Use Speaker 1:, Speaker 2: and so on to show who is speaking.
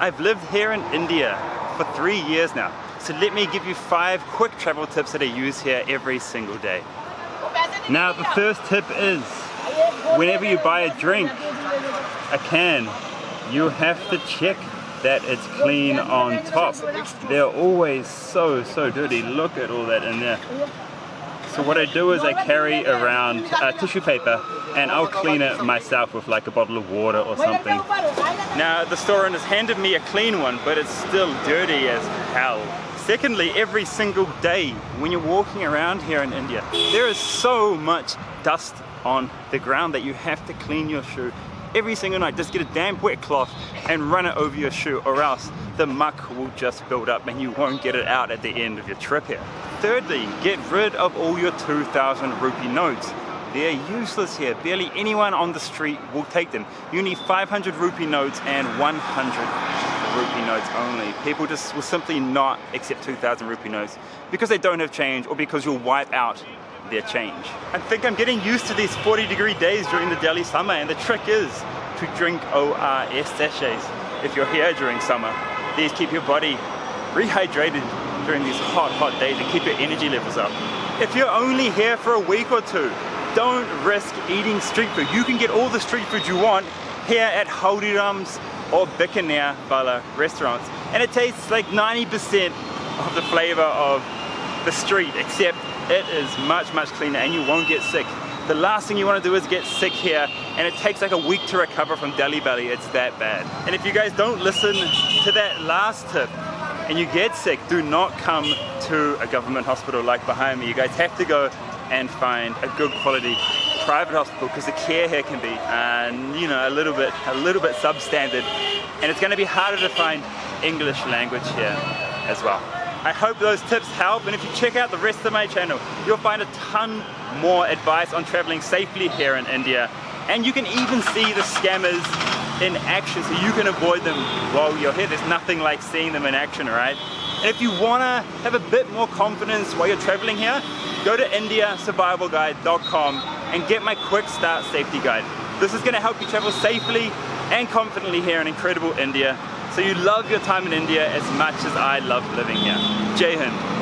Speaker 1: I've lived here in India for 3 years now, so let me give you 5 quick travel tips that I use here every single day. Now the first tip is, whenever you buy a drink, a can, you have to check that it's clean on top. They're always so dirty. Look at all that in there. So what I do is I carry around tissue paper and I'll clean it myself with like a bottle of water or something. Now the store owner has handed me a clean one, but it's still dirty as hell. Secondly, every single day when you're walking around here in India, there is so much dust on the ground that you have to clean your shoe every single night. Just get a damp wet cloth and run it over your shoe, or else the muck will just build up and you won't get it out at the end of your trip here. Thirdly, get rid of all your 2,000 rupee notes. They're useless here. Barely anyone on the street will take them. You need 500 rupee notes and 100 rupee notes only. People just will simply not accept 2,000 rupee notes because they don't have change or because you'll wipe out their change. I think I'm getting used to these 40-degree days during the Delhi summer, and the trick is to drink ORS sachets if you're here during summer. These keep your body rehydrated during these hot days and keep your energy levels up. If you're only here for a week or two, don't risk eating street food. You can get all the street food you want here at Haldiram's or Bikaner Wala restaurants, and it tastes like 90% of the flavor of the street, except it is much cleaner and you won't get sick. The last thing you want to do is get sick here, and it takes like a week to recover from Delhi belly. It's that bad. And if you guys don't listen to that last tip and you get sick, do not come to a government hospital like behind me. You guys have to go and find a good quality private hospital, because the care here can be a little bit substandard, and it's going to be harder to find English language here as well. I hope those tips help, and if you check out the rest of my channel, you'll find a ton more advice on traveling safely here in India, and you can even see the scammers in action so you can avoid them while you're here. There's nothing like seeing them in action, right? And if you want to have a bit more confidence while you're traveling here, go to indiasurvivalguide.com and get my quick start safety guide. This is going to help you travel safely and confidently here in incredible India, so you love your time in India as much as I love living here. Jai Hind.